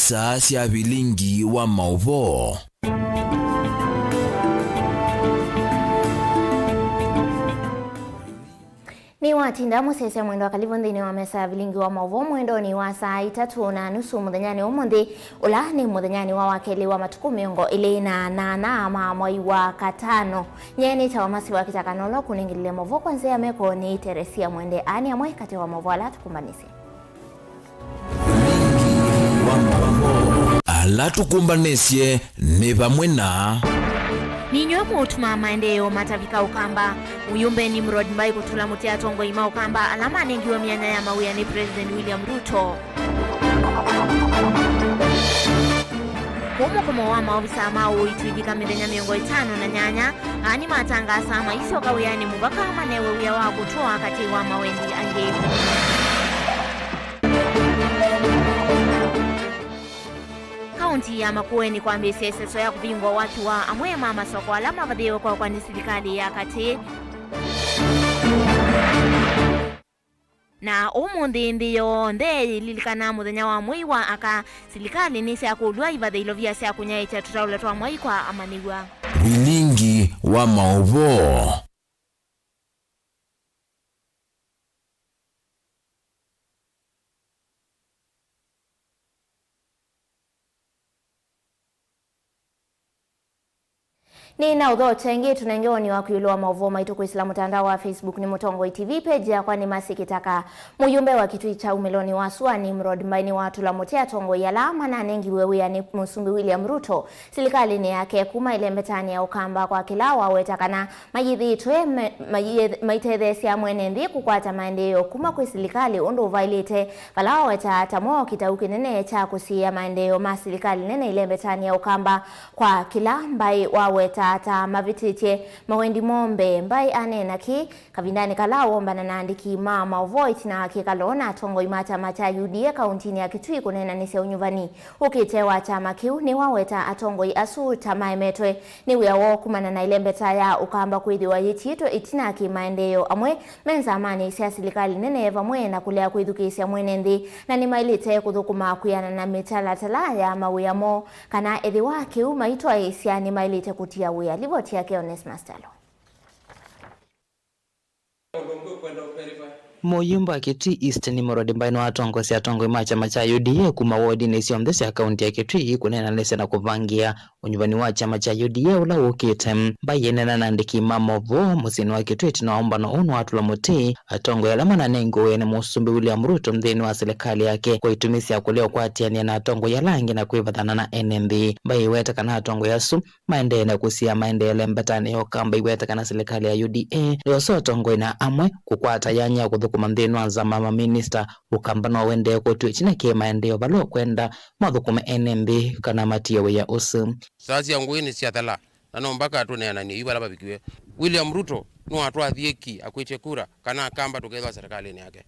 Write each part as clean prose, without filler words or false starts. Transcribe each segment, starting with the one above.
saa cia bilingi wa mauvo. Ni watinda musese mwendo wakalivu ndini wa mesa bilingi wa mauvo mwendo ni wa saa 3:30 muthanyani umuthi ula ni muthanyani wa wakeli wa matuku miongo ili na mwai wa katano nyeni cha wamasi wa kitakanolo kuningilile mauvo kwanzia meko ni Teresia Mwende ani amwe kati wa mauvo ala tukumbanisi ala tukumbanisye ni pamwe na Ninywe mutuma maendeleo matavika ukamba uyumbe ni Nimrod Mbai kutula mutia tongo ima ukamba alama nengiwa mianya ya mawia ni President William Ruto. Kumo wa maofisa amao ituivika midenya miongo 5 na nyanya ani matanga sama isio kawiyani mubaka manewe uya wa kutoa kati wa mawendi angevu. Kaunti ya Makueni kwa mbiseseso ya kubingwa watu wa amwema masoko alama vadeo kwa ni serikali ya kati. Na umundi ndiyo lilikana muthenya wa mwiwa aka serikali ni cia kudwa ivadhilo vya cia kunyaita tutauletwa mwai kwa amaniwa. Bilingi wa mauvo. Ni na udho chengi tunengewa ni wakuyulua mauvo maitu kwa Islamu mtandao wa Facebook ni Mutongo TV page ya kwa ni masikitaka muyumbe wa kitui cha umeloni wa Sua ni Nimrod Mbai ni watu la motea tongo ya lama na nengi wewe ya ni Musumbi William Ruto serikali ni yake kuma ile mbetani ya ukamba kwa kilawa wetakana majithi itwe maitethesi ya mwenendi kukwata maendeleo kuma kwa serikali ondo violate kalawa wetatamoa kitauki nene cha kusia maendeleo ma serikali nene ile mbetani ya ukamba kwa kila Mbai waweta ata mavititie mawendi mombe Mbai anena ki kavindani kalao mbana naandiki mama voice na kikalona tongo imata macha UDA kauntini ya Kitui kunena nise unyuvani ukitewa chama kiu ni waweta atongo asu tamaemetwe ni wiawo kumana na ilembeta ya ukamba kuidhiwa yitito itina ki maendeleo amwe menza amani isia serikali nene eva mwe na kulea kuidhukisia mwenendi na ni mailite kuthukuma kuyana na mitala tala ya mawiyamo kana edhi wake umaitwa isia ni mailite kutia uya livoti yake Onesmus Talo. Muyumba Kitui East ni Nimrod Mbai wa tongo sia tongo imacha macha UDA kuma wodi ni sio mdesi akaunti ya Kitui kunena lese na kuvangia unyuvani wa chama cha UDA ula ukite Mbai yenena naandiki mamovo musini wa Kitui tunaomba na unu watu la muti atongo ya lama na nengo ya ni Musumbi William Ruto mdhini wa serikali yake kwa itumisi ya kuleo kwa atiani na atongo ya langi na kuivadhana na NMB Mbai iweta kana atongo ya su maende na kusia maende lembetani yokamba iweta kana serikali ya UDA leo so atongo ina amwe kukwata yanya kumandhinu anza mama minister ukambano wende kotu china ke maendeleo balo kwenda madhukuma NMB kana matiwe ya usu sasa yangu ni siatala nanomba atunena ni ibala babikiwe William Ruto no atwa thieki akwiche kura kana akamba tukethwa serikali ni yake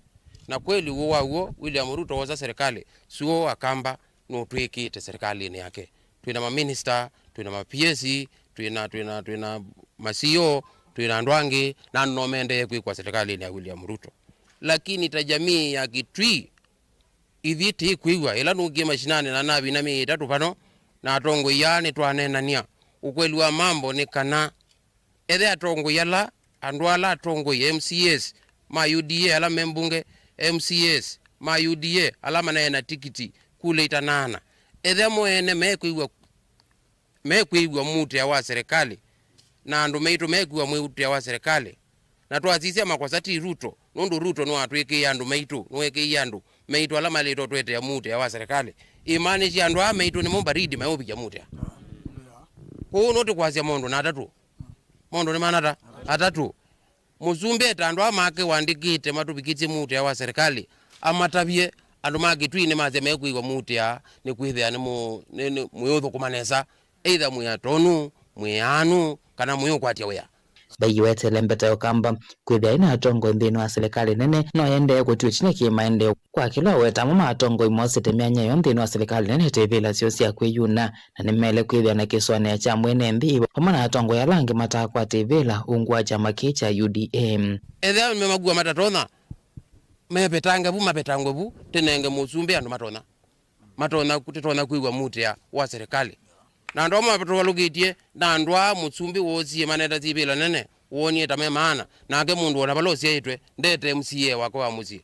na kweli huo William Ruto waza serikali sio akamba no twekite serikali ni yake twina ma minister twina ma PS twina masio twina ndwangi na nomende kwa serikali ni ya William Ruto lakini tajamii ya Kitui ithiti kuigwa ila nugie mashinani na nabi na mi tatu pano na atongo yani twanenania ukweli wa mambo ni kana ethe atongo yala andwala atongo ya MCS ma UDA ala membunge MCS ma UDA ala manena tikiti kule itanana ethe moene mekuigwa mutu ya wa serikali na ndo meitu mekuigwa mutu ya wa serikali na twazisia makwasati Ruto nondo Ruto no atweke yandu meitu noeke yandu meitu alama leto twete ya mutu ya wa serikali imani ci yandu meitu ni mombaridi mayobi ya mutu ko note kwazia mondo na atatu mondo ni manata atatu muzumbe tandu amake wandikite matubikiti mutu ya wa serikali amatabie andu magitwi ni maze mekuigwa mutu ya ni kwithia ni muyotho kumanesa either muyatonu muyanu kana muyo kwatia wea Bai wete lembeta yokamba kwithia ina atongo nthini wa serikali nene no yende kutu chine ki maendeleo kwa kila weta mama atongo imosete mianya yo nthini wa serikali nene tevela sio sia kwiyuna na nimele kwithia na kiswane ya cha mwene mbi mama atongo ya langi mata kwa tevela ungwa chama kicha UDM ethe memagua matatona mepetanga bu mapetangwe bu tenenge Musumbi andu matona matona kutitona kuigwa mutia wa serikali na ndo mapato walugitie na ndwa mutsumbi wozie maneta tibila nene woni etame maana na ake mundu ona balosi etwe ndete MCA wako wa muzi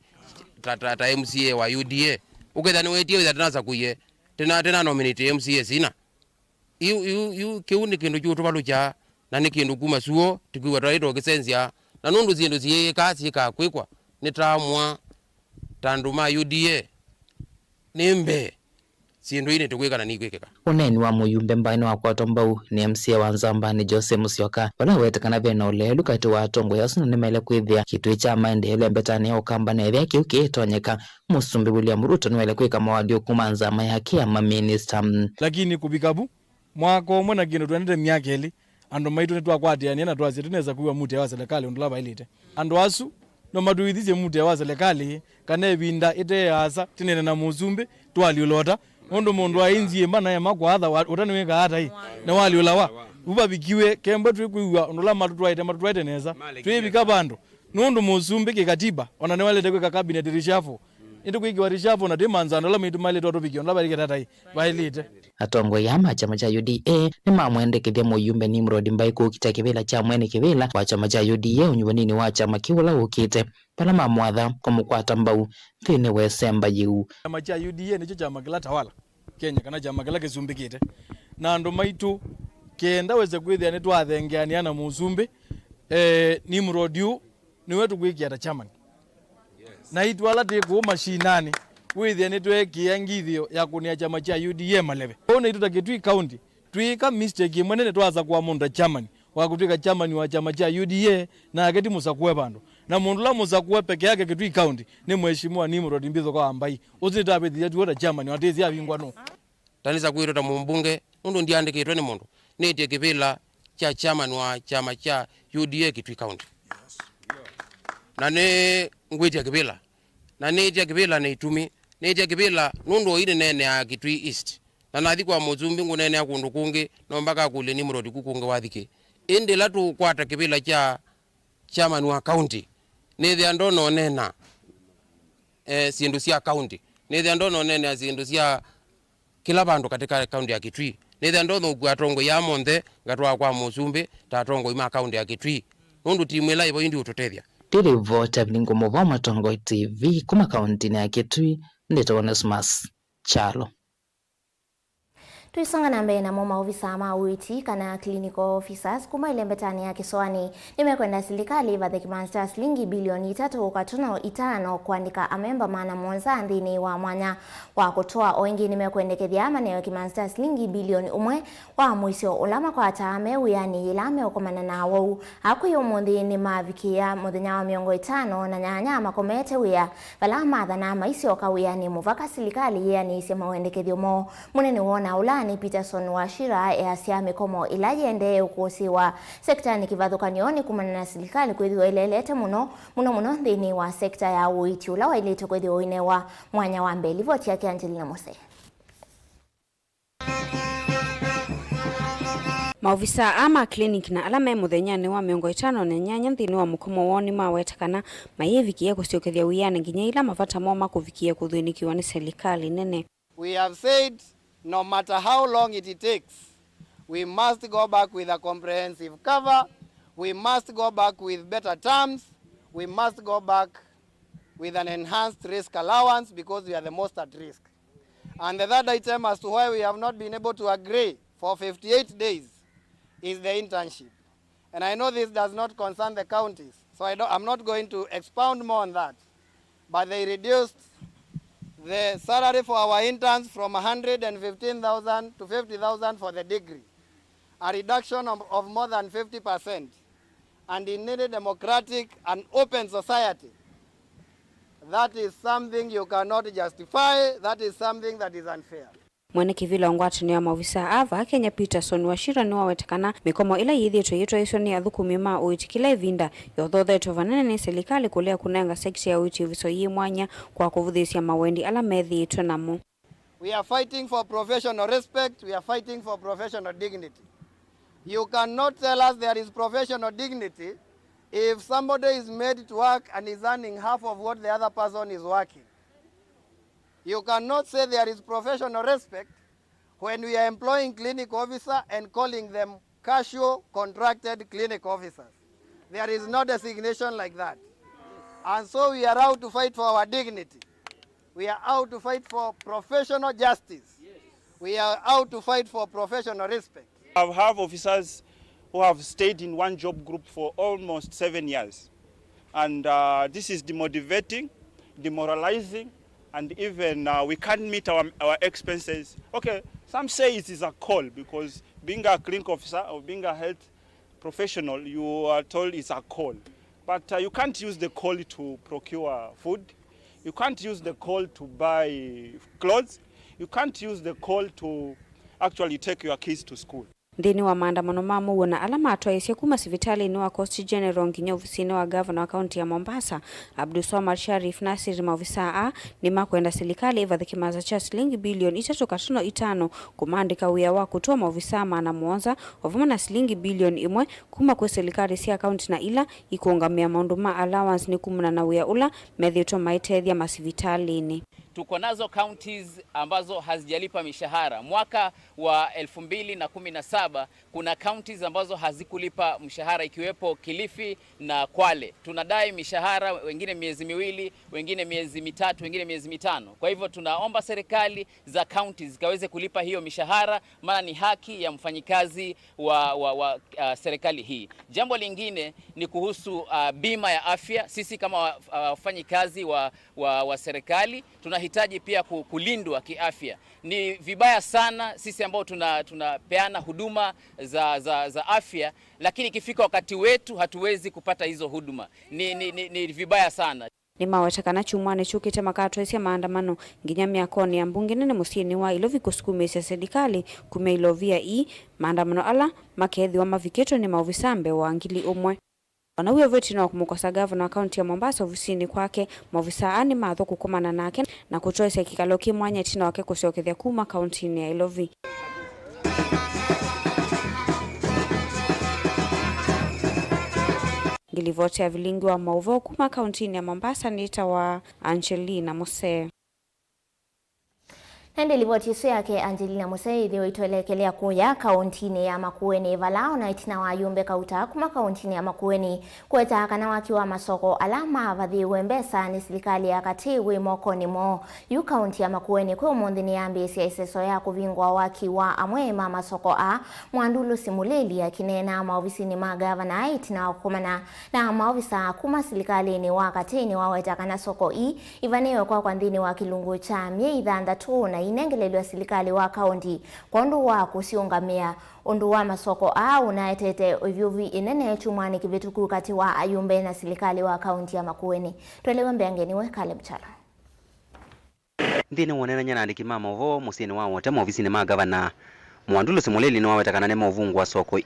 tata MCA wa UDA ukethani wetie witha tanaza kuye tena nominate MCA sina yu kiuni kindu chuto balucha na ni kindu kuma suo tikwiwa twaito kisenzia na nundu zindu ziye kasi ka kwikwa nitamwa tanduma UDA nimbe sindu ine tukwikana nikwikeka uneni wa muyumbe mbaini wa kwa tombau ni MCA wa Nzamba ni Jose Musyoka wala wetekana bena ulelu kati wa tongo yasuna nimele kwithia kitu cha maendeleo mbetani ya ukamba na ethia kiuki tonyeka Musumbi William Ruto niwele kwika mawadi okuma Nzama yake ama minister lakini kubikabu mwako omwe na kindu twanete myaka eli andu maitu netwakwatiania na twasi tunaweza kuwa muti wa serikali undulaba ilite andu asu no matuithice muti wa serikali kana ebinda ite asa tinene na Musumbi twaliulota undu mundu ainzie mana ya makwatha utaniweka hata hii na waliulawa ubabikiwe kembe twikuwa undula matutwaite neza twibika bandu nundu Musumbi kikatiba ona ne walete kwa cabinet rishafu into kwiki warishafu na demanza ndola mitu mali twatubikio ndaba ilike hata hii bailite atongo ya chama cha UDA ni mamwendekithia muyumbe Nimrod Mbai kukita kibila cha mwene kibila wa chama cha UDA unyubanini wa chama kiwala ukite pala mamwatha kumukwata mbau thini wesemba yiu chama cha UDA nicho chama kila tawala Kenya kana chama kila kizumbikite na andu maitu kenda weze kwithia ni twathengeania na Musumbi Nimrod yu ni wetu kwikia ta chama na itwala tiku mashinani withia ni twekia ngithio ya kunia chama cha UDA malebe ona ituta Kitui county twika mistake mwenene twaza kwa mundu chairman wa kutwika chairman wa chama cha UDA na aketi musakwe bandu na mundu la musakwe peke yake Kitui county ni mheshimiwa Nimrod Mbitho kwa Mbai uzitapethia tuota chairman watezi abingwa no tanisa kuirota mumbunge mundu ndiandikitwe ni mundu nitie kibila cha chairman wa chama cha UDA Kitui county na ne ngwitia kibila na nitia kibila ni itumi nitia kibila nundu ine nene ya Kitui East na nathi kwa Musumbi ngunene ya kundu kungi no mpaka kule Nimrod kukunge wathike indi latu kwata kibila cha chairman wa county nithi ndono nena sindu sia county nithi ndono nena sindu sia kila bandu katika county ya Kitui nithi ndono gwatongo ya monthe ngatwa kwa Musumbi tatongo ima county ya Kitui nundu timu ila ibo indi utotethia tiri vota bilingo mova Tongo TV kuma kaunti ya Kitui ndito Onesmus Chalo Tuisonga na mbele na moma ofisa ama uiti kana clinical officers kuma ile mbetani ya Kiswani nimekwenda serikali va kimansta shilingi bilioni 3.5 kuandika amemba maana mwanza ndini wa mwanya wa kutoa oingi nimekwendekethia ama ne kimansta shilingi bilioni 1 wa mwisho ulama kwa atame uyani ilame okomana na wau akuyo mundi ni mavikia muthenya wa 50 na nyanya makomete uya bala matha na maisio kawiyani muvaka serikali yani sema wendekethio mo munene wona ula ni Peterson Wachira ya sia mikomo ilajende ukusi wa sekta ni kivathukanioni kumana na serikali kwithio ilelete muno ndini wa sekta ya uiti ula wa ilete kwithio ine wa mwanya wa mbeli voti yake Angelina Mose. Maofisa ama clinic na alame muthenyani wa 58 nthini wa mukomo woni mawetakana mayivikie kusiokethia wiyane nginya ila mavata moma kuvikia kuthinikiwa ni serikali nene. We have said no matter how long it takes, we must go back with a comprehensive cover, we must go back with better terms, we must go back with an enhanced risk allowance because we are the most at risk. And the third item as to why we have not been able to agree for 58 days is the internship. And I know this does not concern the counties, so I'm not going to expound more on that. But they reduced the salary for our interns from 115,000 to 50,000 for the degree, a reduction of more than 50%. And in a democratic and open society, that is something you cannot justify, that is something that is unfair. Mwene kivila ngwatani ya maofisa ava Kenya Peterson Wachira ni wawetakana mikomo ila yithitwe yitwa ni athukumi ma uitikila ivinda yothothetwe vanene ni serikali kulea kunenga sekta ya uiti viso yi mwanya kwa kuvuthisia mawendi ala methitwe namo. We are fighting for professional respect, we are fighting for professional dignity. You cannot tell us there is professional dignity if somebody is made to work and is earning half of what the other person is working. You cannot say there is professional respect when we are employing clinic officer and calling them casual contracted clinic officers. There is no designation like that. And so we are out to fight for our dignity. We are out to fight for professional justice. We are out to fight for professional respect. I have officers who have stayed in one job group for almost 7 years. And this is demotivating, demoralizing, and even we can't meet our expenses. Okay, some say it is a call because being a clinic officer or being a health professional, you are told it's a call. But you can't use the call to procure food. You can't use the call to buy clothes. You can't use the call to actually take your kids to school. Thini wa maandamano mamu na alama atwaisya kuma sivitali ni wa Coast General nginya ofisini wa governor wa kaunti ya Mombasa Abdulswamad Sharif Nasir maofisa a ni makwenda serikali eva thikimaza cha shilingi bilioni 3.5 kumandika wia wa kutoa maofisa na muonza ovuma na shilingi bilioni 1 kuma kwa serikali sia kaunti na ila ikuongamia maundu ma allowance ni kumuna na wia ula methito maitethia masivitali ni. Tuko nazo counties ambazo hazijalipa mishahara. Mwaka wa 2017 kuna counties ambazo hazikulipa mshahara ikiwepo Kilifi na Kwale. Tunadai mishahara, wengine miezi miwili, wengine miezi mitatu, wengine miezi mitano. Kwa hivyo tunaomba serikali za counties zikaweze kulipa hiyo mishahara, maana ni haki ya mfanyikazi wa serikali hii. Jambo lingine ni kuhusu bima ya afya. Sisi kama wafanyikazi wa serikali tunahitaji pia kulindwa kiafya. Ni vibaya sana sisi ambao tunapeana huduma za afya, lakini ikifika wakati wetu hatuwezi kupata hizo huduma. Ni vibaya sana. Ni mawatakana chumwane chukite makatwaisya maandamano nginya miakoni ya mbunge nene musieni wa ilovi kusukumesya serikali kumeilovia maandamano ala makethi wa maviketo ni maovisambe wa ngili umwe. Wana huyo veti na kumukosa gavana wa kaunti ya Mombasa ofisini kwake maofisa ani matho kukomana nake na kutoesya kikalo kimwanya tina wake kusiokethia kuma kaunti ya Ilovi. Ngilivote ya vilingi wa mauvo kuma kaunti ya Mombasa nita wa Angelina Mose. Nende livoti yake Angelina Mose ndio itoelekelea kuya kauntini ya Makueni valao na itina wa yumbe kauta kuma kauntini ya Makueni kuweta kana wakiwa masoko alama vadhi wembesa ni serikali ya katiwi mokoni mo yu kaunti ya Makueni kwa mondhini ya mbesi ya iseso ya kuvingwa wakiwa amwema masoko a Mwandulu Simuleli ya kinena maofisini magavana itina wakumana na maofisa kuma serikali ni wakatini waweta kana soko ivanewe kwa ndhini wa kilungu cha mieidhanda tu na inengelelwa serikali wa kaunti kondo wa kusiungamia ondu wa masoko au na etete ovyuvi inene chumani kivituku kati wa ayumbe na serikali wa kaunti ya Makueni. Twelewe mbengeni we Caleb Chala. Ndine wonena nyana ndikima movo musini wa wote ofisini ma gavana Mwandulu Simuleli ni wawetakana ne movungu wa soko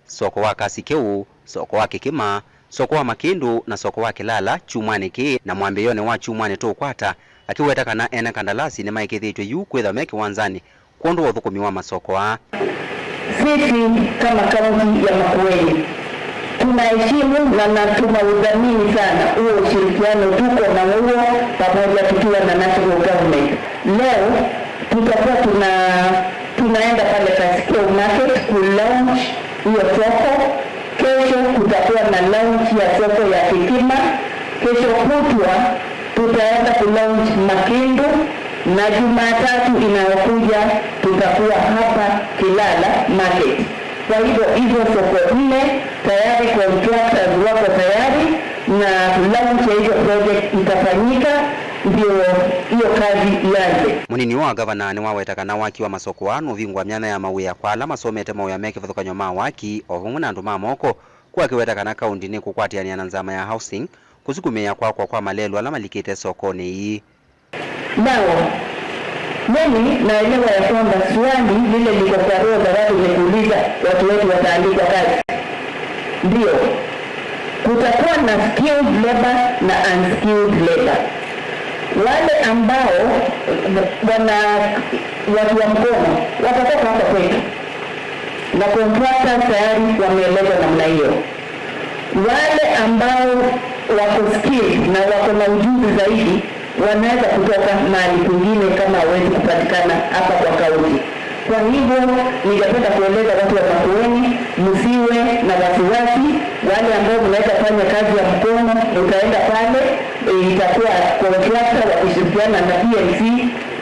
soko wa Kasikeu, soko wa Kikima, soko wa Makindu na soko wa Kilala chumani ki na mwambeyone wa chumani to kwata akiwetaka na ena kandalasi ni maikithitwe yu kwetha meki wanzani kondo wa thukumi wa masoko a. Sisi kama kaunti ya Makueni tunaheshimu na tunaudhamini sana huo ushirikiano tuko na huo pamoja tukiwa na national government. Leo tutakuwa tunaenda pale Kasikeu market ku-launch hiyo soko. Kesho kutakuwa na launch ya soko ya Kikima. Kesho kutwa tutaenda ku-launch Makindu na Jumatatu inayokuja tutakuwa hapa Kilala market. Kwa hivyo hizo soko 4 tayari, contractors wako tayari na launch ya hizo project itafanyika, ndio hiyo kazi ianze. Munini wa gavana ni wawetaka na waki wa masoko anu vingwa myana ya mawia kwa alama somete mawia meke fathukanyo maa waki ovungu na nduma moko kwa kiwetaka na kaundi ni kukwatiania na nzama ya housing kusukumia kwa malelu alama likite sokoni hii. Nao mimi naelewa ya kwamba swali lile liko kwa roho za watu wamekuuliza watu wetu wataandikwa kazi. Ndio, kutakuwa na skilled labor na unskilled labor. Wale ambao watu wa mkono watatoka hapa kwetu na contractors tayari wameelezwa namna hiyo. Wale ambao wako skilled na wako na ujuzi zaidi wanaweza kutoka mahali kwingine kama hawezi kupatikana hapa kwa kaunti. Kwa hivyo ningependa kueleza watu wa Makueni, msiwe na wasiwasi. Wale ambao mnaweza fanya kazi ya mkono, utaenda pale, itakuwa contractor wakishirikiana na PLC,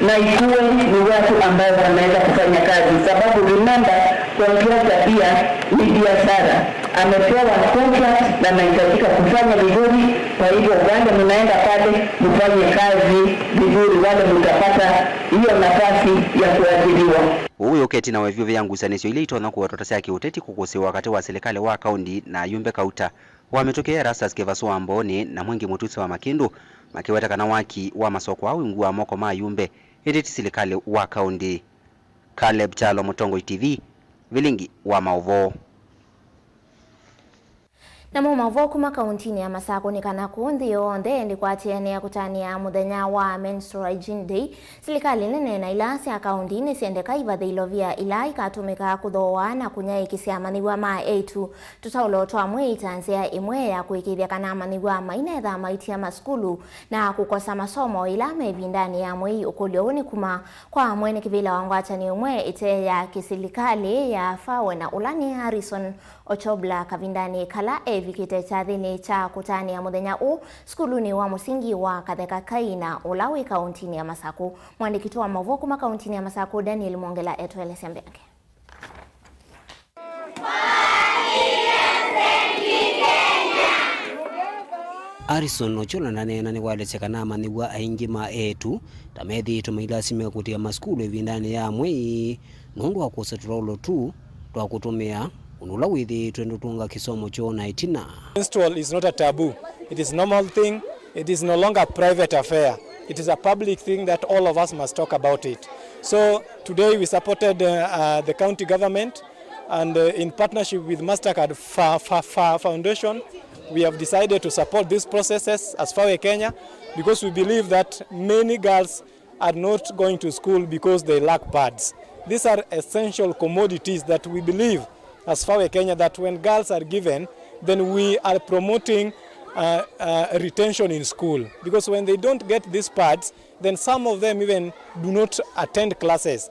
na ikuwe ni watu ambao wanaweza kufanya kazi, sababu remember contractor pia ni biashara, amepewa contract na anahitajika kufanya vizuri. Kwa hivyo wale mnaenda pale mfanye kazi vizuri, wale mtapata hiyo nafasi ya kuajiriwa. Huyo keti na wavyo vyangu sanisyo ile itona kwa watoto yake uteti kukosi wakati wa serikali wa kaunti na Yumbe Kauta wametokea Rasas Kevaso Amboni na Mwengi Mutusi wa Makindu makiweta kana waki wa masoko au ngua moko ma Yumbe editi serikali wa kaunti. Caleb Chalo, Mutongo TV, Vilingi wa Maovo. Na mauvo kuma kauntini ya Masako ni kana kundi yonde ndi kwa tiene ya kutania muthenya wa Menstrual Hygiene Day. Serikali nene na ilasi ya kauntini siendeka ivadhilovia ila ikatumika kuthoa na kunyaikisia manigwa ma etu tutaulo twa mwitanzia imwe ya kuikithia kana manigwa mainetha maitia maskulu na kukosa masomo ila mevindani ya mwi ukulio ni kuma kwa mwene kivila wangwatani umwe ite ya kisilikali ya fawe na ulani Harrison Ochobla kavindani kala vikite cha thini cha kutania muthenya u skuluni wa musingi wa Katheka Kaina Ulawi kauntini ya Masako. Mwandiki wa Maovo kuma kauntini ya Masako Daniel Mongela etwele sembeke. Harrison Ochola nanena ni walechekana manigwa aingi ma etu tamethi tumailasime kutia maskulu evindani ya mwei nundu wa kusetrolo tu twa kutumia unula withi twendutunga kisomo chona itina. Menstrual is not a taboo. It is a normal thing. It is no longer a private affair. It is a public thing that all of us must talk about it. So today we supported the county government and in partnership with Mastercard Foundation, we have decided to support these processes as Fawe Kenya because we believe that many girls are not going to school because they lack pads. These are essential commodities that we believe as Fawe Kenya that when girls are given, then we are promoting retention in school. Because when they don't get these pads, then some of them even do not attend classes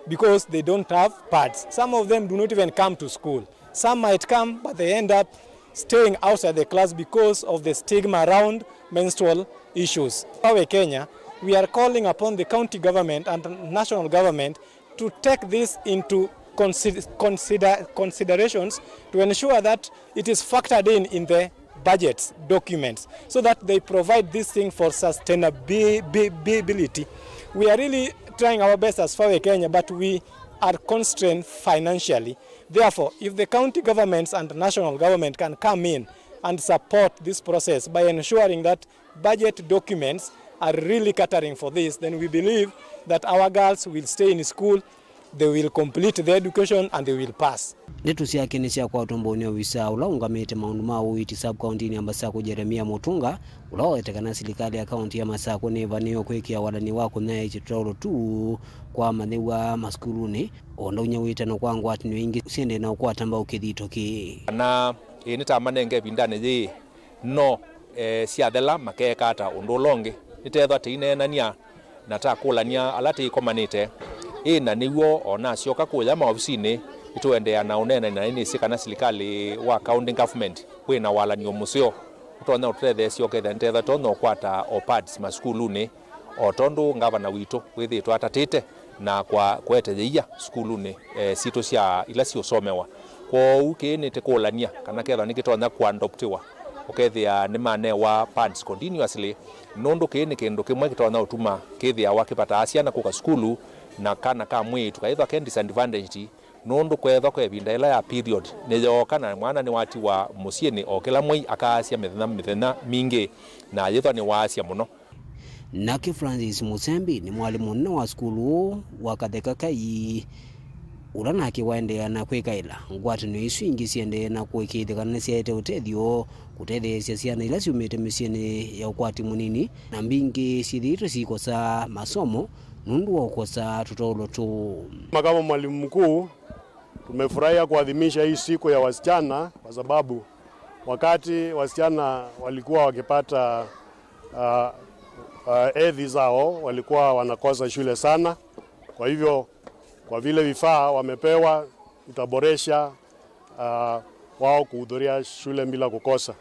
because they don't have pads. Some of them do not even come to school. Some might come, but they end up staying outside the class because of the stigma around menstrual issues. Fawe Kenya, we are calling upon the county government and national government to take this into considerations to ensure that it is factored in the budget documents so that they provide this thing for sustainability. We are really trying our best as Fawe Kenya, but we are constrained financially. Therefore, if the county governments and national government can come in and support this process by ensuring that budget documents are really catering for this, then we believe that our girls will stay in school, they will complete their education and they will pass. Netu siake ni cia kwa tumboni wisa ulaungamite maundu ma uiti sub county ya Masako Jeremia Mutunga ulawetekana serikali ya county ya Masako nevanio kwekia wadani wako naye chitoro tu kwa manewa maskuluni onda unyawitano kwa ngwati nyingi siende na kwa tamba ukithito ki na inita manenge bindane je no siadela makekata undolonge nitethwa tinenania natakulania alati ikomanite ina niwo ona sioka kuya maofisini ituendea na unene na ini sikana serikali wa county government kwina walanio museo utona utrethe sioke ntetha tono kwata opads maskuluni otondu ngavana wito withitwa atatite na kwa kwetetheia skuluni sito cia ila ciosomewa kwa ukini tekulania kana ketha nikitonya kwa adoptiwa ukethia ni mane wa pads continuously nundu kini kindu kimwe kitona utuma kithia wakipata asiana kuka skulu na kana ka mwitu kaitha ke disadvantage nundu kwetha kwa binda ila ya period neyo kana mwana ni wati wa musieni okela mwi akasia mithena mingi na yetwa ni wasia muno. Nake Francis Musembi ni mwalimu nne wa skulu wa Katheka Kai uranake waendea na kwikaila ngwatino isu ingi siende na kuikithikana siete utethio kutethesia ciana ila ciumite misieni ya ukwati munini na mbingi cithitwe cikosa masomo nundu wa ukosa tutolo tu. Kama mwalimu mkuu tumefurahia kuadhimisha hii siku ya wasichana kwa sababu wakati wasichana walikuwa wakipata hedhi zao walikuwa wanakosa shule sana. Kwa hivyo kwa vile vifaa wamepewa, itaboresha wao kuhudhuria shule bila kukosa.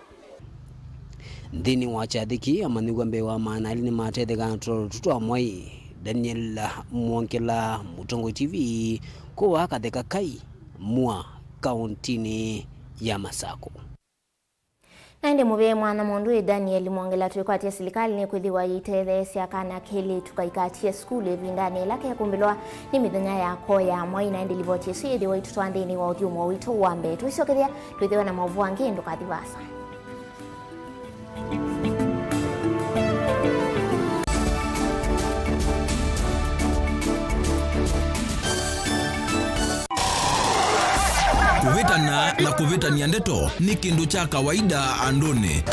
Ndini wa chathiki amanigwa mbewa maanali ni matetheka tutwa mwai Daniel Mwonkela Mutongo TV kwa katheka kai mwa kauntini ya Masako. Naende mube mwana mundu Daniel Mwongela tuikwatia serikali ni kwithiwa yitethesya kana kili tukaikatia skulu vindani lake kumbilwa ni mithenya yako ya mwai naende livoti sidi wa itutwandini wa uthumo witu wambe tuisokethia twithiwa na mavu angi ndukathivasa. Kuvitana na kuvitania ndeto ni kindu cha kawaida andoni.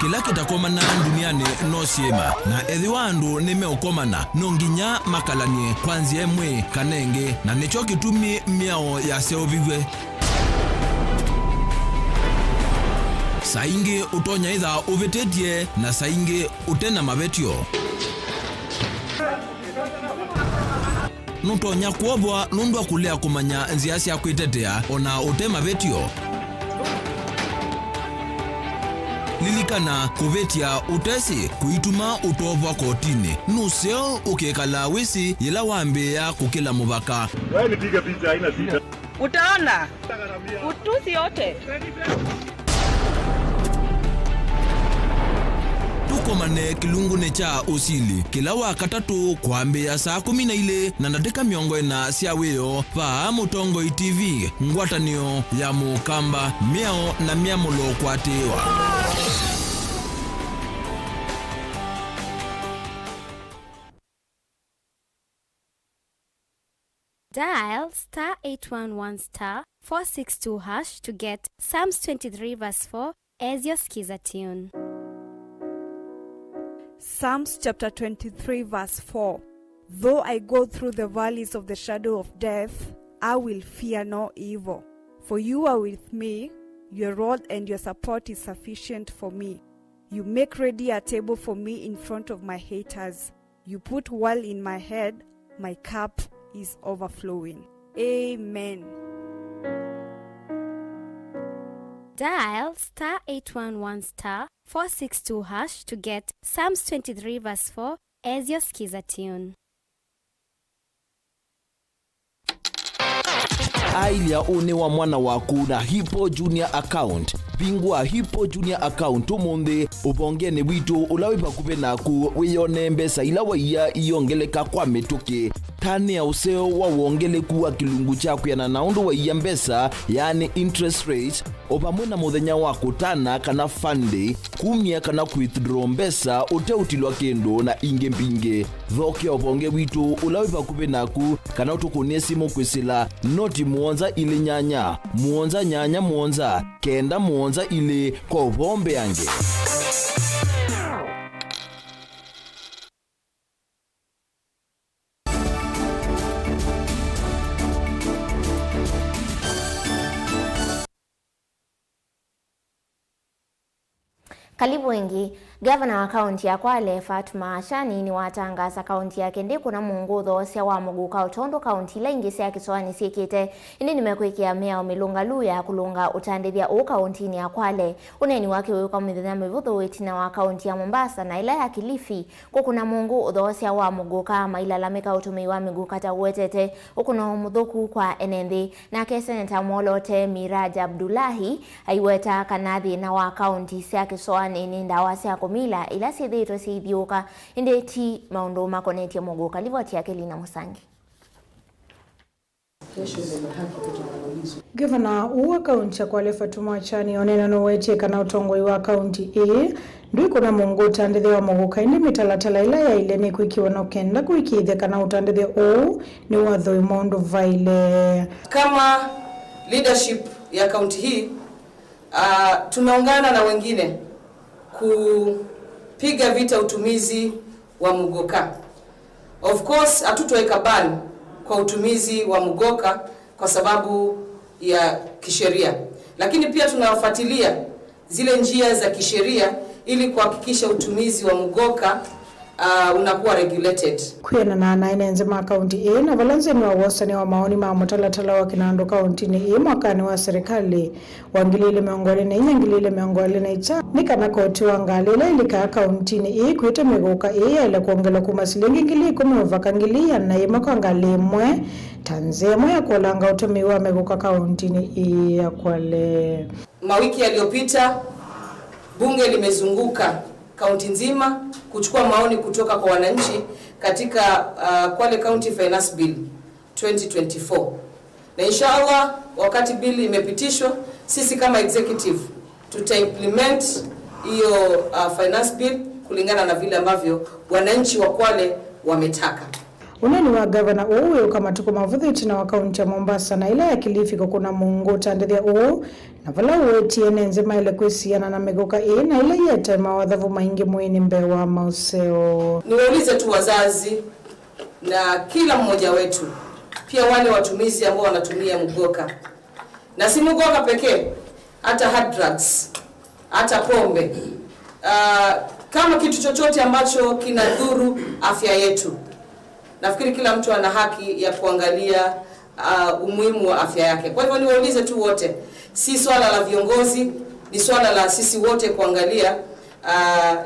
Kila kitakomana duniani no siema na ethiwa andu nimeokomana nonginya makalanie kwanzia emwe kanenge na nicho kitumi miao ya seovigwe. Saingi utonya itha uvitetie na saingi utena mavetio. Nutonya kuobwa nundwa kulea kumanya nziasi ya kuitetea ona utema vetio. Lilikana kuvetia utesi kuituma utovwa kotini. Nuseo ukekala wisi yela wambe ya kukila mubaka. Wewe nipiga picha haina sita. Utaona. Utusi yote. Tukomane kilungune cha usili kila wakatatu kwambe ya saa 12 na dakika 40 cia wio pa Mutongo TV ngwatanio ya mukamba miao na miamulo kwatewa. Dial *811*462# to get Psalms 23 verse 4 as your skiza tune. Psalms chapter 23 verse 4. Though I go through the valleys of the shadow of death, I will fear no evil. For you are with me, your rod and your support is sufficient for me. You make ready a table for me in front of my haters. You put oil in my head, my cup is overflowing. Amen. Dial *811*462# to get Psalms 23 verse 4 as your skiza tune. Ailia une wa mwana waku na Hippo Junior account. Pingwa Hippo Junior account umunthi ubongene witu ulawipa kupe naku wiyone mbesa ila waiya iyongeleka kwa mituki. Tani ya useo wa uongeleku wa kilungu chaku ya na undu waiya mbesa yani interest rate opamwe na muthenya waku tana kana funde kumia kana withdraw mbesa uteutilwa kendo na inge mpinge. Thoke obonge witu ulawipa kupe naku kana utukunie simu kwisila noti muonza ili nyanya muonza nyanya muonza kenda muonza ili kwa ubombe yange. Karibu wengi, Gavana wa kaunti ya Kwale Fatuma Achani ni watangaza kaunti yake ndi kuna muungutho cia wa muguka utondo kaunti ila ingi cia Kiswani siekite indi nimekwikia miao milunga luya kulunga utandithia u kauntini ya Kwale. Uneni wake wika mithenya mivuthu witina wa kaunti ya Mombasa na ila ya Kilifi kuna muungutho cia wa muguka mailalamika utumi wa miguka ta wetete ukuna muthuku kwa enenthi na Seneta Molote Miraja Abdullahi aiweta kanathi na wa kaunti cia Kiswani ni ndawa cia kumila ila sithitwe cithiuka indi ti maundu makonetie muguka. Livoti yake Lina Musangi. Gavana wa kaunti ya Kwale Fatuma Achani onena no wetie kana utongoi wa kaunti ndui kuna mungu utandithe wa muguka indi mitalatala ila ya ile ni kuikiwa no kenda kuikithia kana utandithe o ni wathoi maundu vaile. Kama leadership ya kaunti hii tumeungana na wengine kupiga vita utumizi wa mugoka. Of course hatutoweka ban kwa utumizi wa mugoka kwa sababu ya kisheria, lakini pia tunafuatilia zile njia za kisheria ili kuhakikisha utumizi wa mugoka unakuwa regulated. Kwena na naine nzima kaunti na valanze ni wa wasani wa maoni matalatala wa Kinandu kaunti ni mwakani wa serikali wangilile miongole na inyangilile miongole na icha nikana koti wangalile ilika kaunti ni kuita migoka ile kuongela kumasilingi ngili kumuvakangili na yemako angalimwe tanzemwe ya kuolanga utumiwa migoka kaunti ni ya Kwale. Mawiki yaliyopita bunge limezunguka kaunti nzima kuchukua maoni kutoka kwa wananchi katika Kwale County Finance Bill 2024. Na inshallah wakati bill imepitishwa, sisi kama executive tutaimplement hiyo finance bill kulingana na vile ambavyo wananchi wa Kwale wametaka. Unani wa governor uwe kama tuko mavuthi na wa kaunti ya Mombasa na ile ya Kilifi kuna Mungu tandethia na vala uweti nzema ile kuhusiana na migoka na ile yete mawadhavu maingi muini Mbewa Mauseo. Niwaulize tu wazazi na kila mmoja wetu, pia wale watumizi ambao wanatumia mugoka, na si mugoka pekee, hata hard drugs, hata pombe, kama kitu chochote ambacho kinadhuru afya yetu. Nafikiri kila mtu ana haki ya kuangalia umuhimu wa afya yake. Kwa hivyo niwaulize tu wote, si swala la viongozi, ni swala la sisi wote kuangalia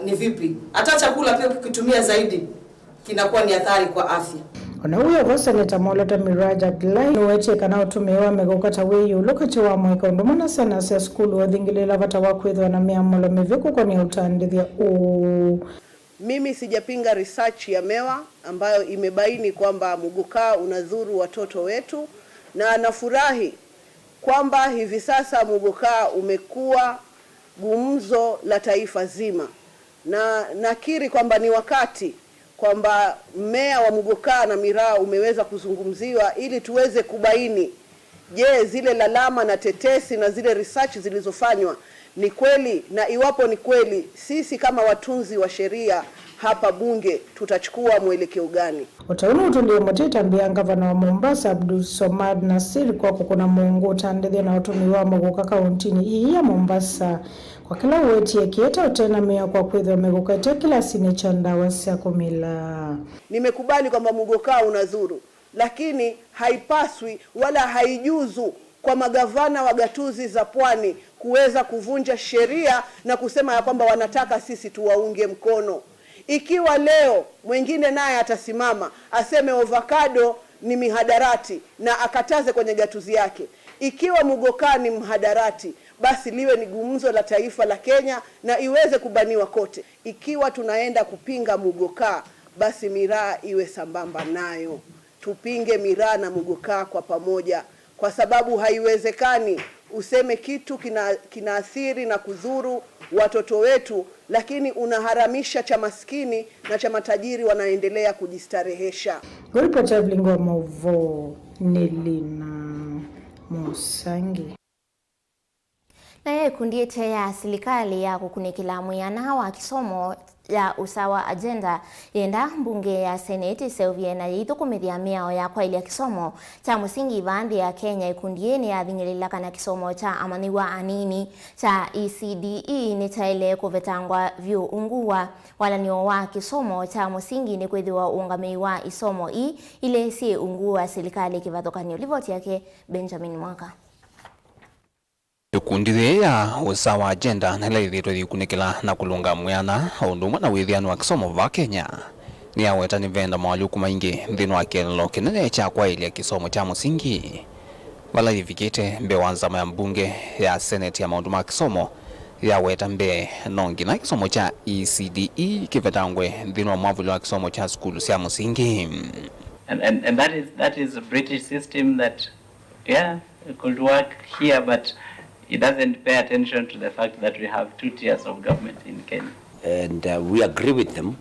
ni vipi. Hata chakula pia ukitumia zaidi kinakuwa ni athari kwa afya. Ona huyo kwa Seneta Molota Miraja Abdullahi weche kana utumiwa megoka taweyu lokati wa mweka ndomana sana sia skulu wadhingilela vata wakwethwa na miamolo meviku kwa ni utandithia Mimi sijapinga research ya MEWA ambayo imebaini kwamba muguka unadhuru watoto wetu, na nafurahi kwamba hivi sasa muguka umekuwa gumzo la taifa zima, na nakiri kwamba ni wakati kwamba mmea wa muguka na miraa umeweza kuzungumziwa ili tuweze kubaini, je, zile lalama na tetesi na zile research zilizofanywa ni kweli, na iwapo ni kweli sisi kama watunzi wa sheria hapa bunge tutachukua mwelekeo gani. Utaona utulie moteta mbia gavana wa Mombasa Abdul Somad Nasir kwa kuna Mungu tandethia na utumiwa mugoka kauntini ya Mombasa kwa kila weti ya kieta utena mea kwa kwethwa megoka kila sine chanda wasia kumila. Nimekubali kwamba mugoka unadhuru, lakini haipaswi wala haijuzu kwa magavana wa gatuzi za pwani kuweza kuvunja sheria na kusema ya kwamba wanataka sisi tuwaunge mkono. Ikiwa leo mwingine naye atasimama aseme avocado ni mihadarati na akataze kwenye gatuzi yake, ikiwa mugoka ni mhadarati, basi liwe ni gumzo la taifa la Kenya na iweze kubaniwa kote. Ikiwa tunaenda kupinga mugoka, basi miraa iwe sambamba nayo. Tupinge miraa na mugoka kwa pamoja, kwa sababu haiwezekani useme kitu kinaathiri na kudhuru watoto wetu, lakini unaharamisha cha maskini na cha matajiri wanaendelea kujistarehesha. Ripoti ya Blingo Mauvo Nilina Musangi. Na kundi ya serikali ya kukunikila muyana wa kisomo ya usawa agenda yenda mbunge ya Senate Sylvia na yithukumithia miao ya kwa ile kisomo cha musingi bandi ya Kenya ikundieni ya thingilila kana kisomo cha amaniwa anini cha ECDE ni taile kuvetangwa vyu unguwa wala nio wa kisomo cha musingi ni kwethiwa uungamei wa isomo ile si unguwa serikali kivathokanio. Ripoti yake Benjamin Mwaka. Kundi ya usawa agenda na ile ithitwe kunikila na kulunga mwana undumwa na withiano wa kisomo va Kenya ni aweta ni venda maluku maingi thino wa kelelo kinene cha kwa ile kisomo cha musingi wala ivikite mbe wanza ya mbunge ya Senate ya maundu ma kisomo ya weta mbe nongi na kisomo cha ECDE kivetangwe thino wa mwavulo wa kisomo cha skulu cia musingi. And that is a British system that could work here, but it doesn't pay attention to the fact that we have 2 tiers of government in Kenya. And we agree with them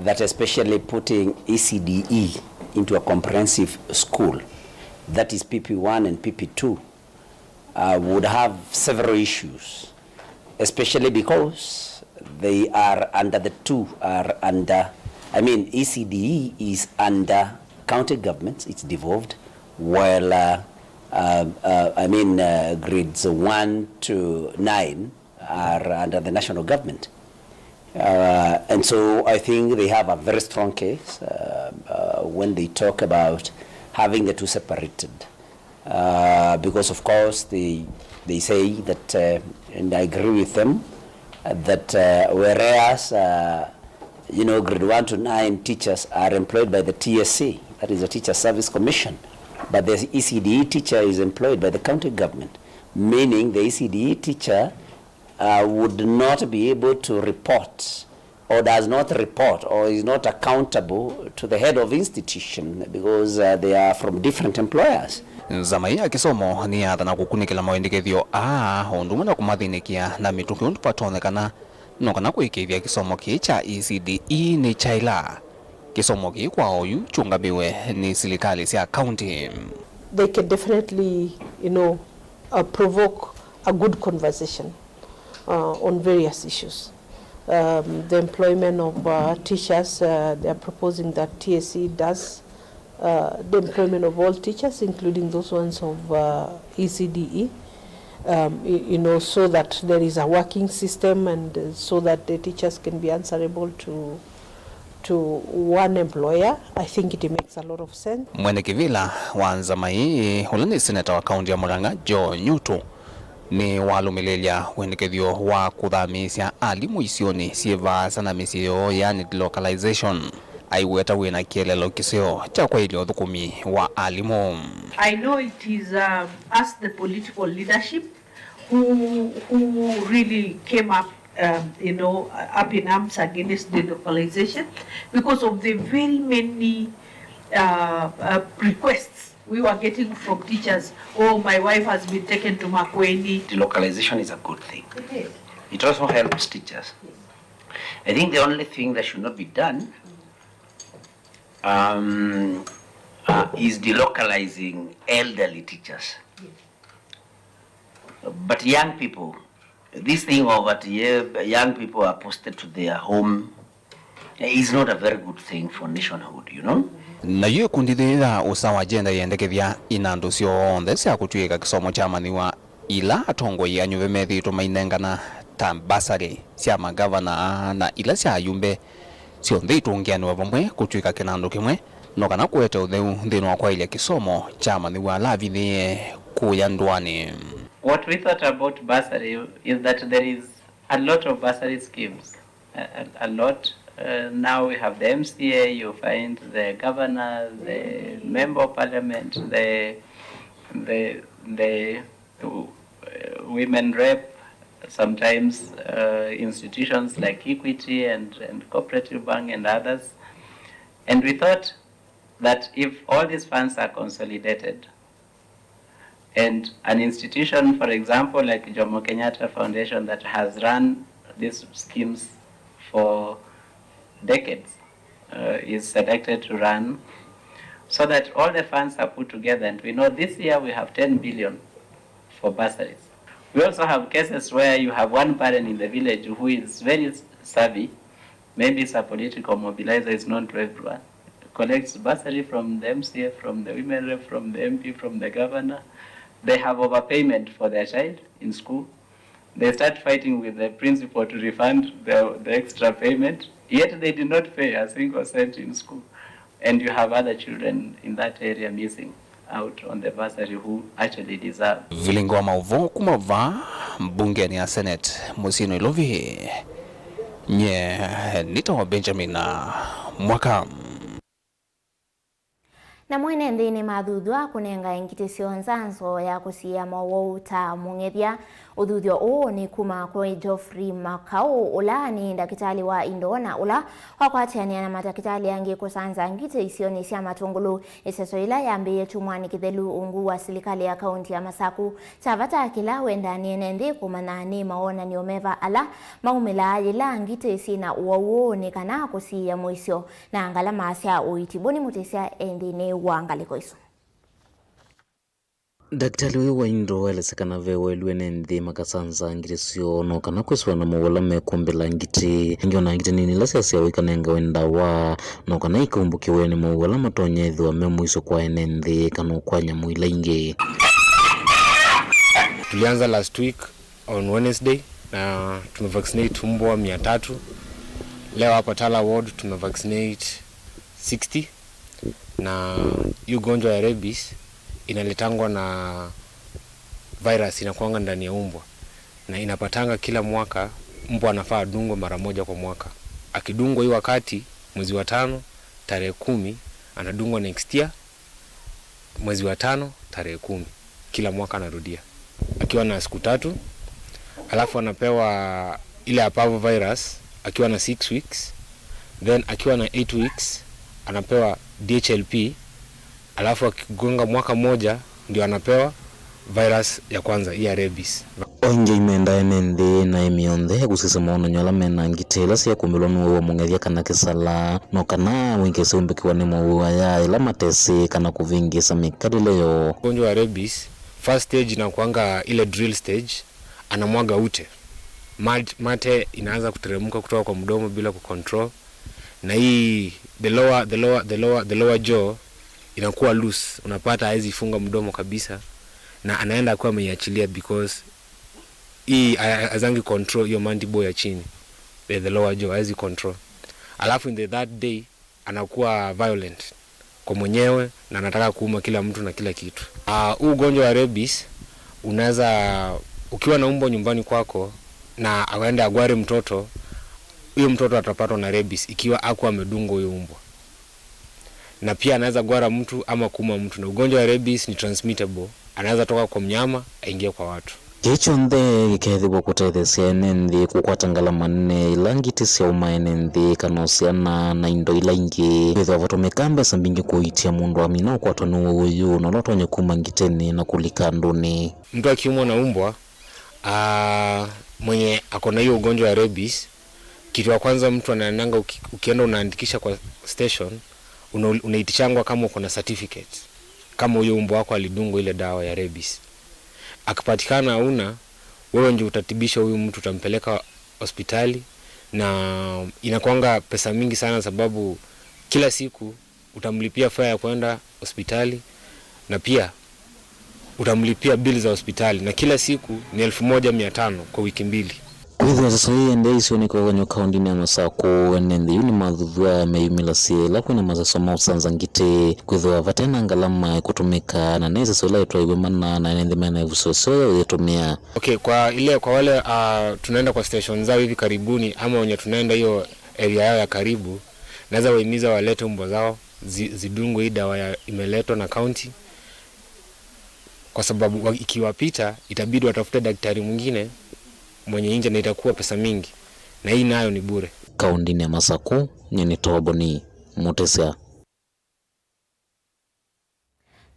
that especially putting ECDE into a comprehensive school, that is PP1 and PP2, would have several issues, especially because they are under ECDE is under county governments, it's devolved, while grades 1 to 9 are under the national government. And so I think they have a very strong case when they talk about having the two separated. Because of course they say that, and I agree with them, that whereas grade 1 to 9 teachers are employed by the TSC, that is the Teacher Service Commission, but the ECDE teacher is employed by the county government, meaning the ECDE teacher would not be able to report or does not report or is not accountable to the head of institution because they are from different employers. Zamai ya kisomo ni athana kukunikila mawendekethio ondumwe na kumathinikia na mituki undu patonekana nokana kuikithia kisomo ki cha ECDE ni chaila kisomo ki kwa oyu chungabiwe ni serikali cia county. They can definitely provoke a good conversation on various issues. The employment of teachers, they are proposing that TSC does the employment of all teachers, including those ones of ECDE, so that there is a working system and so that the teachers can be answerable to one employer. I think it makes a lot of sense. Mwene kivila wanza mai hulani seneta wa kaunti ya Murang'a Joe Nyutu ni walumilelia wendekethio wa kuthamisya alimu isioni sieva sana misio yani delocalization aiweta wina kielelo kisio cha kwa ile thukumi wa alimu. I know it is us the political leadership who really came up up in arms against delocalization because of the very many requests we were getting from teachers. Oh, my wife has been taken to Makueni. Delocalization is a good thing. It also helps teachers. I think the only thing that should not be done is delocalizing elderly teachers. But young people, this thing of that young people are posted to their home is not a very good thing for nationhood, Na yu kundithira usawa agenda yendekethia inandu cionthe cia kutuika kisomo cha maniwa ila atongoi anyuve methitwo mainengana ta basari cia magavana na ila cia ayumbe cionthe itungianwa vamwe kutuika kinandu kimwe no kana kuete utheu nthini wa kwailia kisomo cha maniwa lavithie kuya ndwani. What we thought about bursary is that there is a lot of bursary schemes, a lot. Now we have the MCA, you find the governor, the member of parliament, the women rep, sometimes institutions like Equity and Cooperative Bank and others. And we thought that if all these funds are consolidated, and an institution, for example, like Jomo Kenyatta Foundation that has run these schemes for decades, is selected to run, so that all the funds are put together. And we know this year we have 10 billion for bursaries. We also have cases where you have one parent in the village who is very savvy, maybe it's a political mobilizer, is known to everyone, collects bursary from the MCA, from the women rep, from the MP, from the governor. They have overpayment for their child in school. They start fighting with the principal to refund the extra payment, yet they did not pay a single cent in school. And you have other children in that area missing out on the bursary who actually deserve. Vilingo mauvo kumava mbunge ya Senate Musino Ilovi nye nita wa Benjamin mwaka. Na mwene nthini mathuthwa kunenga ingitisio nzanzo ya kusia mawouta mungethia uthuthio uu ni kuma kwa Geoffrey Makau ula ni ndakitali wa Indona ula wakwatiania na matakitali yangi kusanza ngite isioni cia matungulu iseso ila yambiye chumwani kithelu ungu wa serikali ya kaunti ya Masaku chavata kila wenda niene nthi kumana ni maona ni omeva ala maumila ila ngite isina uwauo ni kana kusia mwisio na angala maasya uitibuni mutesia endine wangaliko iso. Daktari we wa Indo elesekana vewe luene nthi makasanza ngitisio no kana kweswa na muwala mekumbela ngiti ngiona ngiti nini lasi asia wikanenga wenda wa no kana ikumbuki wene muwala matonyethu wa memuiso kwa ene nthi kana kwa nyamu ila ingi. Tulianza last week on Wednesday na tumevaccinate mbwa 300. Leo hapa Tala Ward tumevaccinate 60. Na hiyo ugonjwa ya rabies inaletangwa na virus inakuanga ndani ya mbwa, na inapatanga kila mwaka. Mbwa anafaa adungwe mara moja kwa mwaka. Akidungwa hii wakati mwezi wa 5 tarehe 10, anadungwa next year mwezi wa 5 tarehe 10. Kila mwaka anarudia akiwa na siku 3. Alafu anapewa ile apavo virus akiwa na 6 weeks. Then akiwa na 8 weeks anapewa DHLP. Alafu akigonga mwaka moja ndio anapewa virus ya kwanza ya rabies. Onge imenda enende na emionde gusisa maona nyola mena ngitela sia kumilonu wa mungethia kana kisala no kana wingese umbekiwa ni mwa ya ila matese kana kuvingisa mikadileo. Ugonjwa wa rabies first stage na kuanga ile drill stage, anamwaga ute. Mate inaanza kuteremka kutoka kwa mdomo bila kucontrol, na hii the lower jaw inakuwa loose, unapata haizi funga mdomo kabisa, na anaenda kwa ameiachilia because hii azangi control hiyo mandible ya chini, the lower jaw haizi control. Alafu in the third day anakuwa violent kwa mwenyewe na anataka kuuma kila mtu na kila kitu. Ugonjwa wa rabies unaweza ukiwa na mbwa nyumbani kwako na aende agware mtoto, huyo mtoto atapatwa na rabies ikiwa hakuwa amedungwa huyo mbwa. Na pia anaweza gwara mtu ama kuuma mtu, na ugonjwa wa rabies ni transmittable, anaweza toka kwa mnyama aingie kwa watu. Kichonde gikethibwo kutethesia enenthi kukwatangala manene ilangiti cia umaenenthi kanosiana na indo ila ingi withwa vatumika mbesa mbingi kuitia mundu amina kwatwa ni uyu na lotonye kuma ngiteni na kulika nduni. Mtu akiumwa na mbwa mwenye akona hiyo ugonjwa wa rabies, kitu ya kwanza mtu anaendanga, ukienda unaandikisha kwa station, unaitishangwa kama uko na certificate kama huyo mbwa wako alidungwa ile dawa ya rabies. Akipatikana hauna, wewe ndio utatibisha huyu mtu, utampeleka hospitali, na inakuanga pesa mingi sana sababu kila siku utamlipia fare ya kwenda hospitali na pia utamlipia bili za hospitali, na kila siku ni 1500 kwa wiki 2. Kwithwa sasa hii ende isioni kwa ganyo kaundi ni Masako enende yuni mathudhua meyumila siela kwina mazasoma usanza ngite kwithwa vatena ngalama kutumika na neza sola yetu iwemana na enende mena evusoso yetumia. Okay, kwa wale tunaenda kwa station zao hivi karibuni ama wenye tunaenda hiyo area yao ya karibu, naweza wahimiza walete mbwa zao zidungwe hii dawa imeletwa na county, kwa sababu ikiwapita itabidi watafute daktari mwingine mwenye nje na itakuwa pesa mingi, na hii nayo ni bure. Kaundi ni Masako nyeni Toboni Mutesa.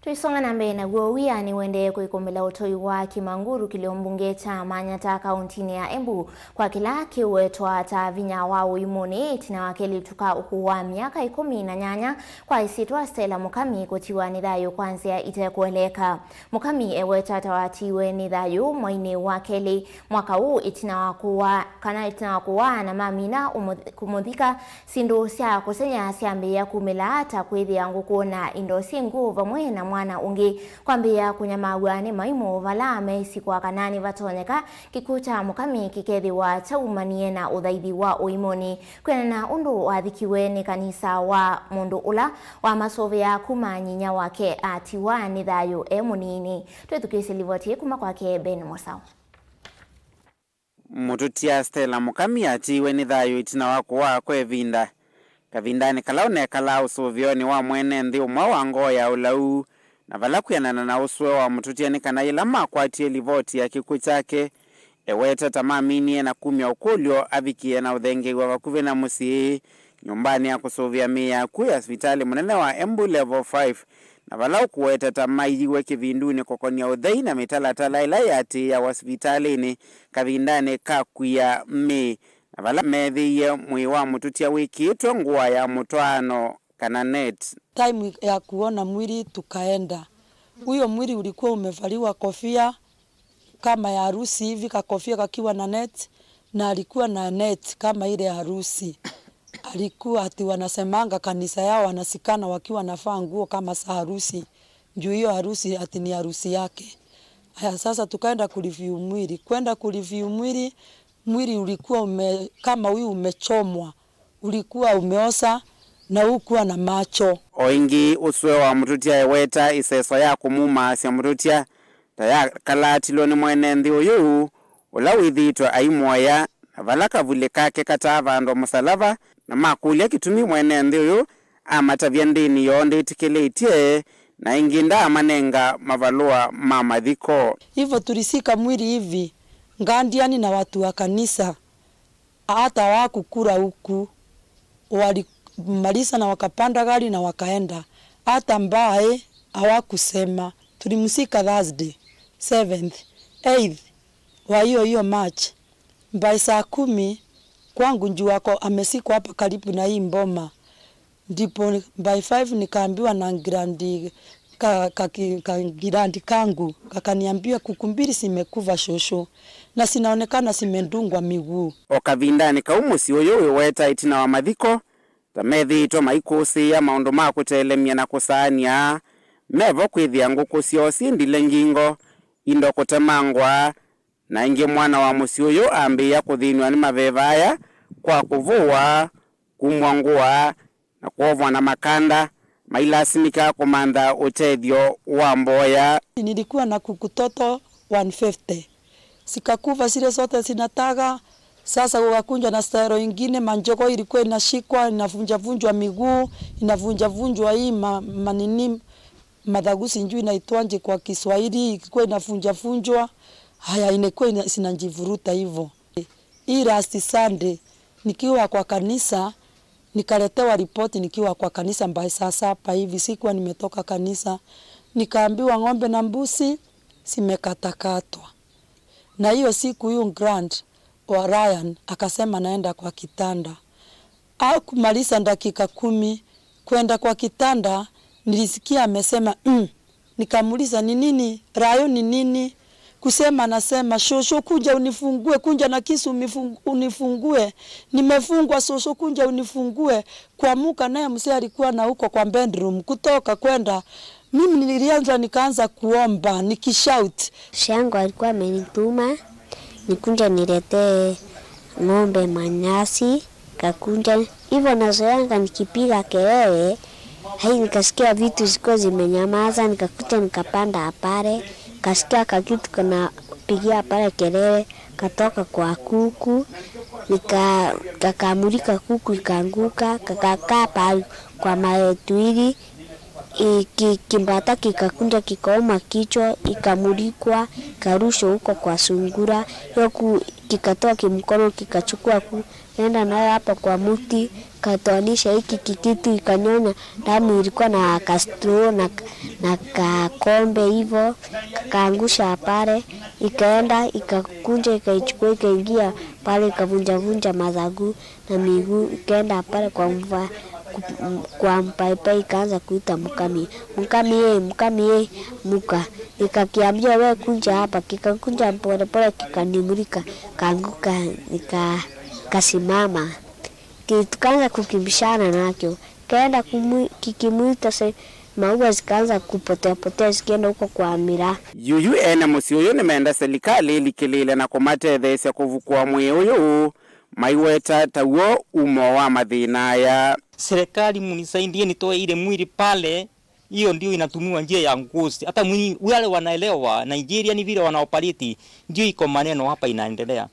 Tuisonga na mbele na guowia ni wende kuikumbila utoi wa Kimanguru kiliombunge cha Manyata kauntini ya Embu kwa kila kiwetwa ta vinya wa uimoni tina wakeli tuka ukuwa miaka 18 kwa isitwa Stella Mukami kutiwa nidhayo kwanzia itakueleka. Mukami eweta tawatiwe nidhayo mwaini wakeli mwaka huu itina wakuwa na mamina kumudhika sindu sia kusenya siambi ya kumila ata kwethi yangu kuona indosi nguva mwena mwana ungi kwambia kunyamagwane maimo valame siku akanani vatonyeka kikuta Mukami kikethi wa chaumanie na udhaithi wa uimoni kwena na undu wathikiwe ni kanisa wa mundu ula wa masovea kumanyinya wake atiwa nithayo munini. Twethukisilivotie kuma kwake Ben Mosao. Mututia Stella Mukami atiwe nithayo itina wakuwa kwevinda kavindani kalaune kala usuvioni wa mwene nthi umwe wa ngoya ulau na vala kwianana na uswe wa mututia ni kana ila makwatie livoti ya kiku chake eweta tamaminie na kumya ukulyo avikie na udhenge wa vakuve na musi nyumbani ya kusuvia mia kuya hospitali munene wa Embu level 5 na vala kuweta tamaiwe kivinduni kokonia udhei na mitalatala ila yati ya hospitalini kavindani kakuya mi na vala methiye mwi wa mututia wiki itwa ngua ya mutwano kana net. Time ya kuona mwili tukaenda. Huyo mwili ulikuwa umevaliwa kofia kama ya harusi hivi, kofia kakiwa na net, na alikuwa na net kama ile ya harusi. Alikuwa ati wanasemanga kanisa yao wanasikana wakiwa nafaa nguo kama za harusi. Juu hiyo harusi ati ni harusi yake. Haya, sasa tukaenda kureview mwili. Kwenda kureview mwili ulikuwa kama huyu umechomwa, ulikuwa umeosa na ukuwa na macho. Oingi uswe wa mututia eweta iseso ya kumuma sia mututia taya kalatilo ni mwene ndi uyu ula withitwa aimoya na valaka vule kake katava ando musalava na makulia kitumi mwene ndi uyu amatavya ndini yonde itikeletie na inginda amanenga mavalua mamadhiko. Hivyo tulisika mwili hivi ngandiani na watu wa kanisa hata wakukura huku walimaliza na wakapanda gari na wakaenda, hata mbae hawakusema. Tulimsika Thursday 7th 8th wa hiyo March by saa 10 kwangu njuu wako amesikwa hapa karibu na hii mboma. Ndipo by 5 nikaambiwa na grandi girandi kangu kakaniambia kukumbiri simekuva shosho na sinaonekana simendungwa miguu. Okavindani kaumusi uyu weta itina wa madhiko tamethitwa maikusi ya maundu ma kutelemia na kusania mevo kwithia nguku siosi ndile ngingo indo kutemangwa na ingi mwana wa musi uyu ambia kuthinwa ni mavevaya kwa kuvua kumwangua na kuovwa na makanda mailasimika kumanda utethio wa mboya. Nilikuwa na kukutoto 150 sikakuva zile zote zinataga. Sasa ukakunja na stero ingine manjoko ilikuwa inashikwa inavunjwa miguu inavunjwa hii manini madhagusi njui inaitwaje kwa Kiswahili ilikuwa inavunjwa. Haya inakuwa sinanjivuruta hivyo. Hii last Sunday nikiwa kwa kanisa nikaletewa ripoti nikiwa kwa kanisa mbai saa 7 hivi, sikuwa nimetoka kanisa, nikaambiwa ng'ombe na mbuzi simekatakatwa. Na hiyo siku huyu Grant wa Ryan akasema naenda kwa kitanda. Kumaliza dakika 10 kwenda kwa kitanda nilisikia amesema nikamuuliza ni nini Rayo ni nini? Kusema nasema shosho kuja unifungue, kunja na kisu unifungue, nimefungwa shosho kuja unifungue. Kuamuka naye mzee alikuwa na huko kwa bedroom, kutoka kwenda mimi nilianza nikaanza kuomba nikishout. Shangu alikuwa amenituma nikunja niletee ng'ombe manyasi, kakunja hivyo nazoanga nikipiga kelele. Hai nikasikia vitu ziko zimenyamaza, nikakuta nikapanda apare. Kasikia kakitu kana pigia pale kelele katoka kwa kuku, kakamulika kuku ikaanguka, kakakaa pale kwa maetuili, kimbata kikakunja kikaoma kichwa, ikamulikwa, karusho huko kwa sungura, yoku kikatoa kimkono kikachukua kuenda nayo hapa kwa muti, katoanisha hiki kikitu ikanyonya damu ilikuwa na kastro na kakombe hivyo, kaangusha pale, ikaenda ikakunja ikaichukua ikaingia pale ikavunja madhagu na miguu, ikaenda pale kwa mpaipai ikaanza kuita mukami muka, ikakiambia wewe kunja hapa, kikakunja pole pole kikanimulika, kaanguka kasimama. Tukaanza kukimbishana nakyo, kaenda kikimuita maua zikaanza kupotea zikienda huko kwa mira. Yuyu ena musi uyu nimeenda serikali likilile na kumatethesya kuvukua mwi uyu maiweta tauo umo wa mathina ya serikali. Munisaidie nitoe ile mwili pale, hiyo ndio inatumiwa njia ya ngozi. Hata mwili wale wanaelewa Nigeria ni vile wanaoperate, ndio iko maneno hapa inaendelea.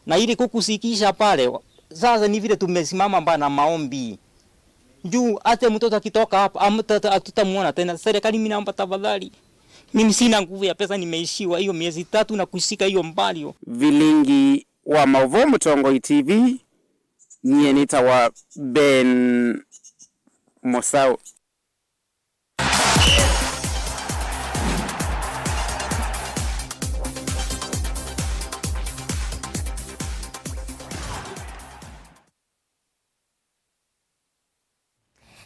Na ili kukusikisha pale sasa ni vile tumesimama mbana maombi. Juu hata mtoto akitoka hapa hatutamuona tena. Serikali mimi naomba tafadhali. Mimi sina nguvu ya pesa, nimeishiwa hiyo miezi 3 na kushika hiyo mbalio. Vilingi wa Mavuo Mutongoi TV nye nitawa Ben Mosau.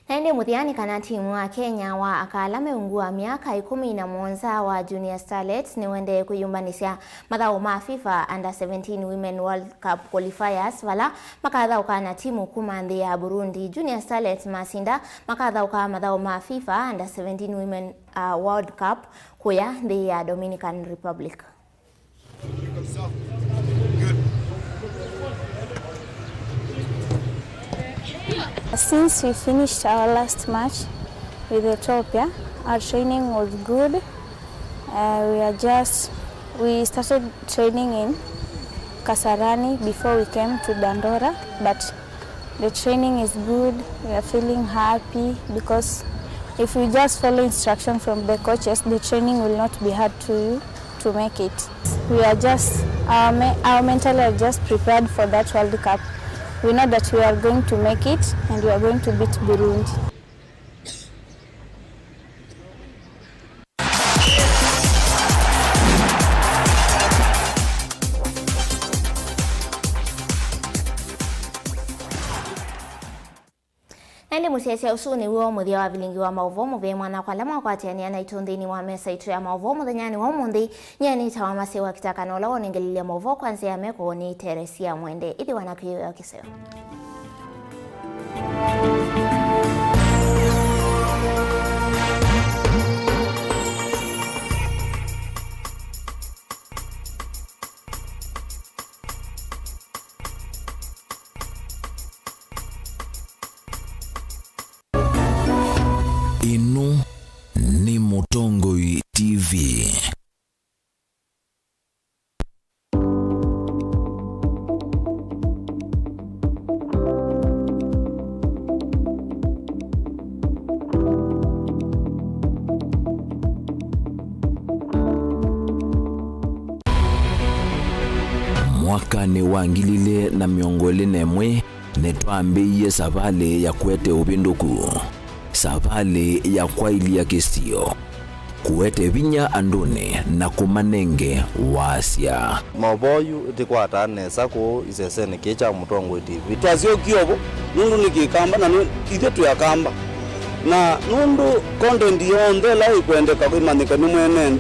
Naende muthiani kana timu wa Kenya wa akala meungua miaka 17 wa Junior Starlets ni wende kuyumbanisya mathao ma FIFA Under 17 Women World Cup qualifiers vala makathauka na timu kuma nthi ya Burundi. Junior Starlets masinda makathauka mathao ma FIFA Under 17 Women World Cup kuya nthi ya Dominican Republic. Since we finished our last match with Ethiopia, our training was good. We started training in Kasarani before we came to Dandora, but the training is good. We are feeling happy because if we just follow instruction from the coaches, the training will not be hard to make it. We are just, our mentally are just prepared for that World Cup. We know that we are going to make it and we are going to beat Burundi. Nende musiasia usuni uo muthia wa vilingi wa mauvo muve mwana kwa lama kwa tiania na itundini wa mesa itu ya mauvo muthanyani wa mundi nyeni tawamase wa kitaka nola onengelilia mauvo kwanza ya meko ni Teresia Mwende ili wanakuyo ya kiseo. Inu ni Mutongoi TV. Mwaka ni wangilile na miongole nemwe netwambeiye savale ya kwete ubinduku. Savale ya kwaili ya kisio kuwete vinya andune na kumanenge wasia maboyu dikwata nesa ko isesene kecha Mutongoi TV twazio kiobo nundu nikikamba na kithe tuyakamba na nundu content yonde la ikwendeka kwimanika ni mwenende